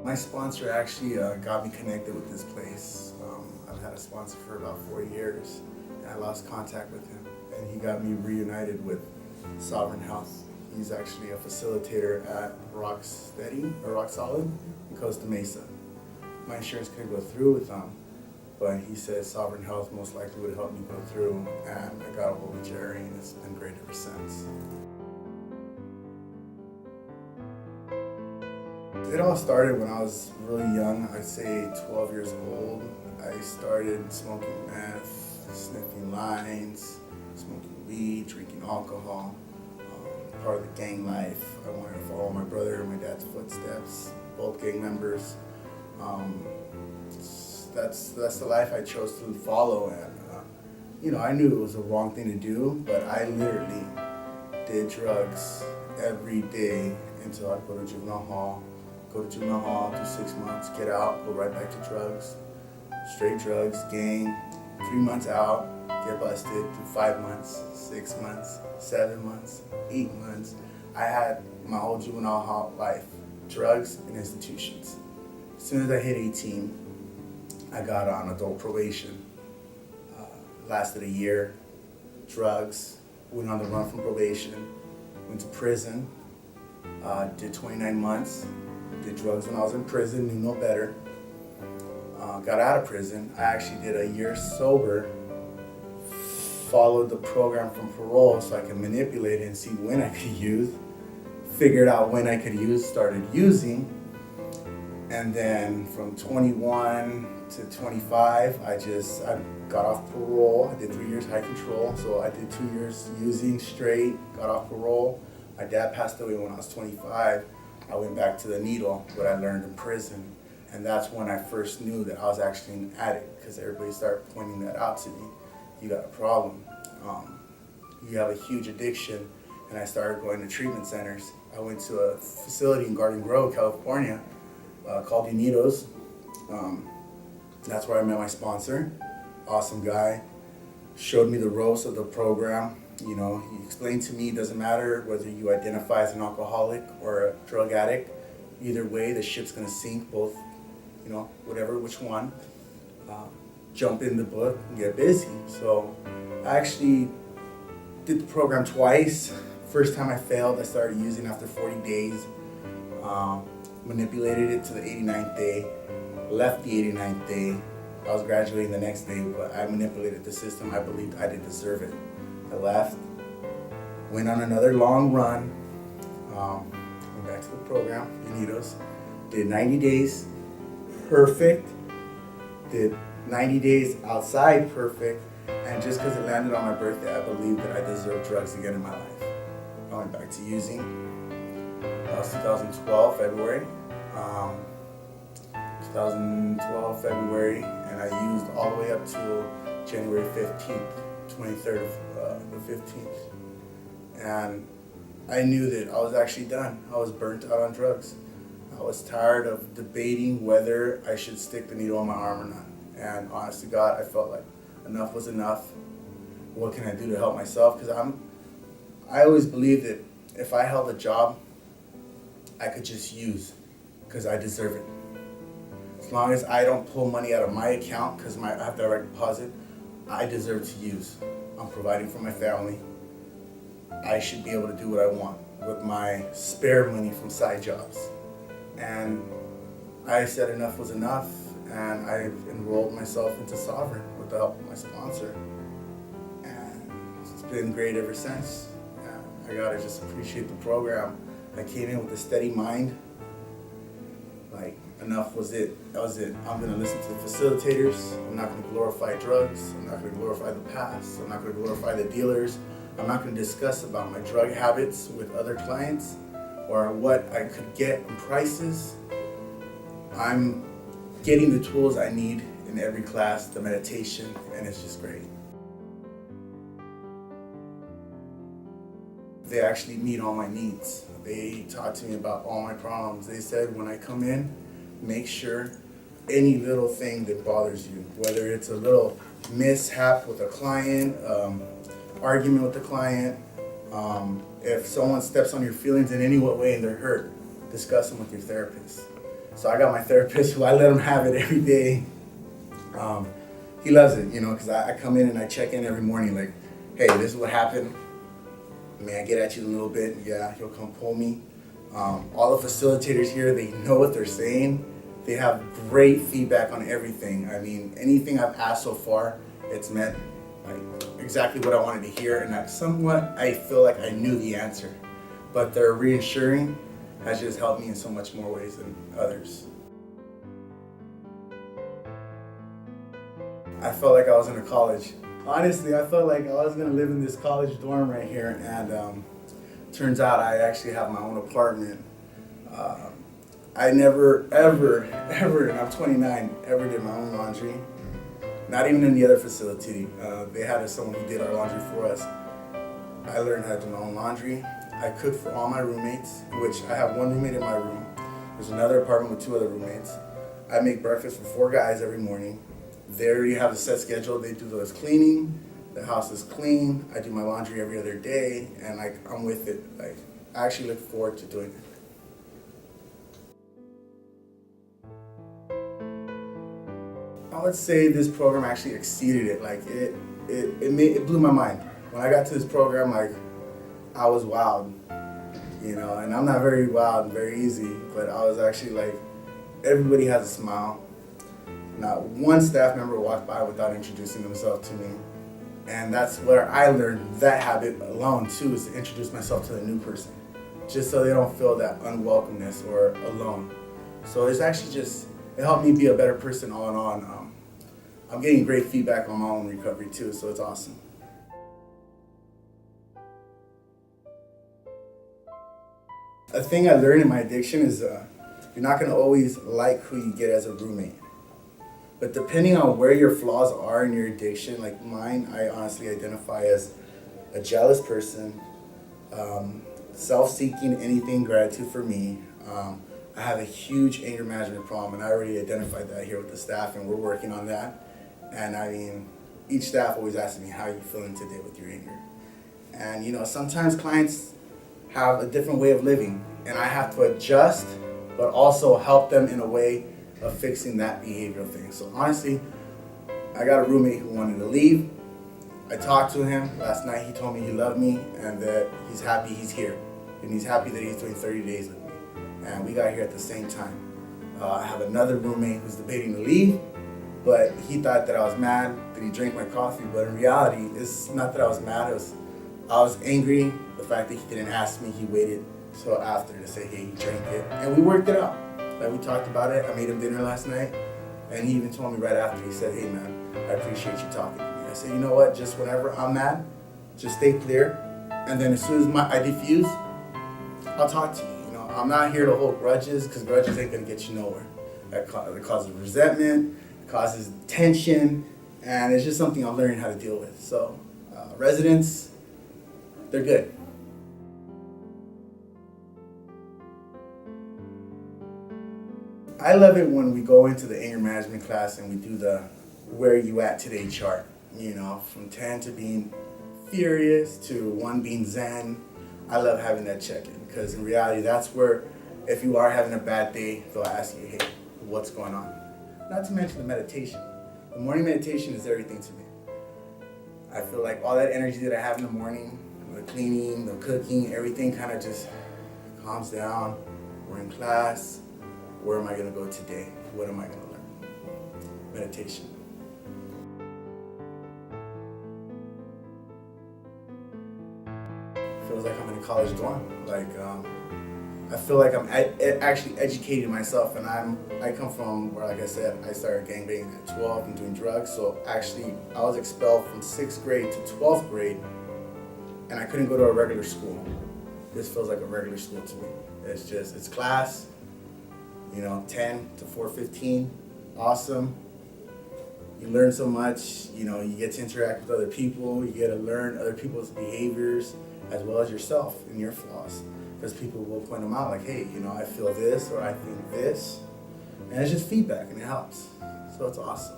My sponsor actually got me connected with this place. I've had a sponsor for about 4 years, and I lost contact with him, and he got me reunited with Sovereign Health. He's actually a facilitator at Rock Solid in Costa Mesa. My insurance couldn't go through with him, but he said Sovereign Health most likely would help me go through, and I got a hold of Jerry, and it's been great ever since. It all started when I was really young, I'd say 12 years old. I started smoking meth, sniffing lines, smoking weed, drinking alcohol. Part of the gang life. I wanted to follow my brother and my dad's footsteps, both gang members. That's the life I chose to follow, and I knew it was the wrong thing to do, but I literally did drugs every day until I'd go to juvenile hall. Go to juvenile hall, do 6 months, get out, go right back to drugs. Straight drugs, gang, 3 months out, get busted, do 5 months, 6 months, 7 months, 8 months. I had my whole juvenile hall life, drugs and institutions. As soon as I hit 18, I got on adult probation. Lasted a year, drugs, went on the run from probation, went to prison, did 29 months, did drugs when I was in prison, knew no better. Got out of prison. I actually did a year sober, followed the program from parole so I could manipulate it and see when I could use, figured out when I could use, started using, and then from 21 to 25, I got off parole. I did 3 years high control, so I did 2 years using straight, got off parole. My dad passed away when I was 25. I went back to the needle, what I learned in prison. And that's when I first knew that I was actually an addict, because everybody started pointing that out to me. You got a problem. You have a huge addiction. And I started going to treatment centers. I went to a facility in Garden Grove, California, called Unidos. That's where I met my sponsor. Awesome guy. Showed me the ropes of the program. He explained to me it doesn't matter whether you identify as an alcoholic or a drug addict. Either way, the ship's gonna sink, both, whatever, which one. Jump in the book and get busy. So I actually did the program twice. First time I failed, I started using after 40 days. Manipulated it to the 89th day. Left the 89th day. I was graduating the next day, but I manipulated the system. I believed I didn't deserve it. I left, went on another long run, went back to the program, Unidos, did 90 days, perfect, did 90 days outside, perfect, and just because it landed on my birthday, I believed that I deserved drugs again in my life. I went back to using. That was 2012, February. 2012, February, and I used all the way up to January 15th, 23rd of the 15th. And I knew that I was actually done. I was burnt out on drugs. I was tired of debating whether I should stick the needle on my arm or not. And honest to God, I felt like enough was enough. What can I do to help myself? Because I always believed that if I held a job, I could just use, because I deserve it. As long as I don't pull money out of my account, because I have direct deposit, I deserve to use. I'm providing for my family. I should be able to do what I want with my spare money from side jobs. And I said enough was enough, and I enrolled myself into Sovereign with the help of my sponsor. And it's been great ever since. I gotta just appreciate the program. I came in with a steady mind. Like, enough was it. That was it. I'm gonna listen to the facilitators. I'm not gonna glorify drugs. I'm not gonna glorify the past. I'm not gonna glorify the dealers. I'm not gonna discuss about my drug habits with other clients or what I could get in prices. I'm getting the tools I need in every class, the meditation, and it's just great. They actually meet all my needs. They talked to me about all my problems. They said, when I come in, make sure any little thing that bothers you, whether it's a little mishap with a client, argument with the client, if someone steps on your feelings in any way and they're hurt, discuss them with your therapist. So I got my therapist who I let him have it every day. He loves it, because I come in and I check in every morning like, hey, this is what happened. May I get at you a little bit? Yeah, he'll come pull me. All the facilitators here, they know what they're saying. They have great feedback on everything. I mean, anything I've asked so far, it's met like exactly what I wanted to hear, and I feel like I knew the answer. But their reassuring has just helped me in so much more ways than others. I felt like I was in a college. Honestly, I felt like I was gonna live in this college dorm right here, and turns out I actually have my own apartment. I never, ever, and I'm 29, ever did my own laundry. Not even in the other facility. They had someone who did our laundry for us. I learned how to do my own laundry. I cook for all my roommates, which I have one roommate in my room. There's another apartment with 2 other roommates. I make breakfast for 4 guys every morning. They already have a set schedule. They do those cleaning. The house is clean. I do my laundry every other day, and I'm with it. I actually look forward to doing it. I would say this program actually exceeded it. It blew my mind. When I got to this program, I was wowed, and I'm not very wild and very easy, but I was actually everybody has a smile. Not one staff member walked by without introducing themselves to me. And that's where I learned that habit alone too, is to introduce myself to the new person, just so they don't feel that unwelcomeness or alone. So it's actually it helped me be a better person all in all. I'm getting great feedback on my own recovery too, so it's awesome. A thing I learned in my addiction is you're not gonna always like who you get as a roommate. But depending on where your flaws are in your addiction, like mine, I honestly identify as a jealous person, self-seeking, anything gratitude for me. I have a huge anger management problem, and I already identified that here with the staff, and we're working on that. And I mean, each staff always asks me, how are you feeling today with your anger? And sometimes clients have a different way of living, and I have to adjust, but also help them in a way of fixing that behavioral thing. So honestly, I got a roommate who wanted to leave. I talked to him last night. He told me he loved me and that he's happy he's here, and he's happy that he's doing 30 days with me. And we got here at the same time. I have another roommate who's debating to leave, but he thought that I was mad that he drank my coffee. But in reality, it's not that I was mad. I was angry. The fact that he didn't ask me, he waited till after to say, hey, he drank it, and we worked it out. We talked about it. I made him dinner last night, and he even told me right after, he said, hey man, I appreciate you talking to me. I said, you know what, just whenever I'm mad, just stay clear, and then as soon as I diffuse, I'll talk to you. I'm not here to hold grudges, because grudges ain't gonna get you nowhere. That causes resentment, causes tension, and it's just something I'm learning how to deal with. So residents, they're good. I love it when we go into the anger management class and we do the where you at today chart, from 10 to being furious to 1 being zen. I love having that check-in, because in reality, that's where, if you are having a bad day, they'll ask you, hey, what's going on? Not to mention the meditation. The morning meditation is everything to me. I feel like all that energy that I have in the morning, the cleaning, the cooking, everything kind of just calms down. We're in class. Where am I going to go today? What am I going to learn? Meditation. Feels like I'm in a college dorm. I feel like I'm actually educating myself, and I come from where, like I said, I started gangbanging at 12 and doing drugs. So actually, I was expelled from 6th grade to 12th grade, and I couldn't go to a regular school. This feels like a regular school to me. It's class. 10 to 4:15, awesome. You learn so much, you get to interact with other people, you get to learn other people's behaviors as well as yourself and your flaws. Because people will point them out like, hey, I feel this or I think this. And it's just feedback and it helps. So it's awesome.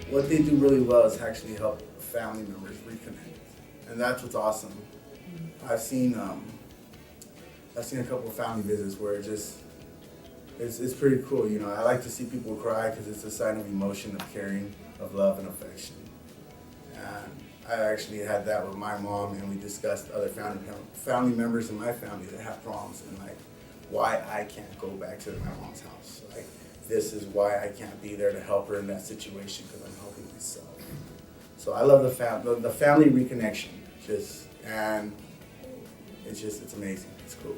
What they do really well is actually help family members reconnect. And that's what's awesome. I've seen a couple of family visits where it's pretty cool. You know, I like to see people cry because it's a sign of emotion, of caring, of love and affection. And I actually had that with my mom, and we discussed other family members in my family that have problems, and like why I can't go back to my mom's house. Like, this is why I can't be there to help her in that situation because I'm helping myself. So I love the family reconnection, and it's amazing. It's cool.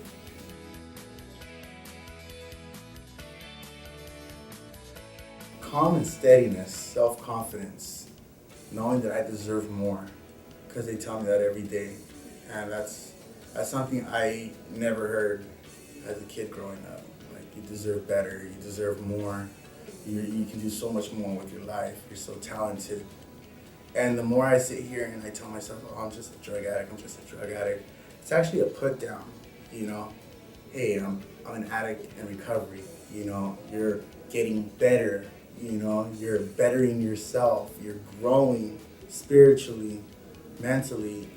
Calm and steadiness, self-confidence, knowing that I deserve more, because they tell me that every day, and that's something I never heard as a kid growing up. Like, you deserve better, you deserve more, you can do so much more with your life. You're so talented. And the more I sit here and I tell myself, oh, I'm just a drug addict, it's actually a put down, you know. Hey, I'm an addict in recovery, you know, you're getting better, you know, you're bettering yourself, you're growing spiritually, mentally,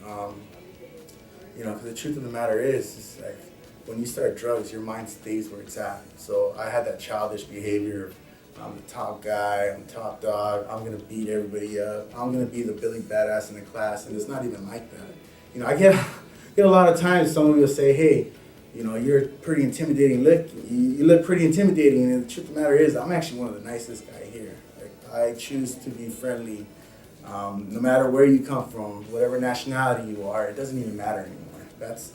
you know, because the truth of the matter is like, when you start drugs, your mind stays where it's at. So I had that childish behavior. I'm the top guy, I'm the top dog, I'm gonna beat everybody up, I'm gonna be the Billy Badass in the class, and it's not even like that. You know, I get a lot of times someone will say, hey, you know, you're pretty intimidating, you look pretty intimidating, and the truth of the matter is, I'm actually one of the nicest guys here. Like, I choose to be friendly, no matter where you come from, whatever nationality you are, it doesn't even matter anymore. That's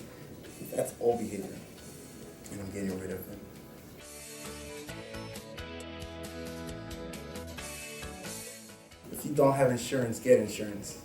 old behavior, and I'm getting rid of it. If you don't have insurance, get insurance.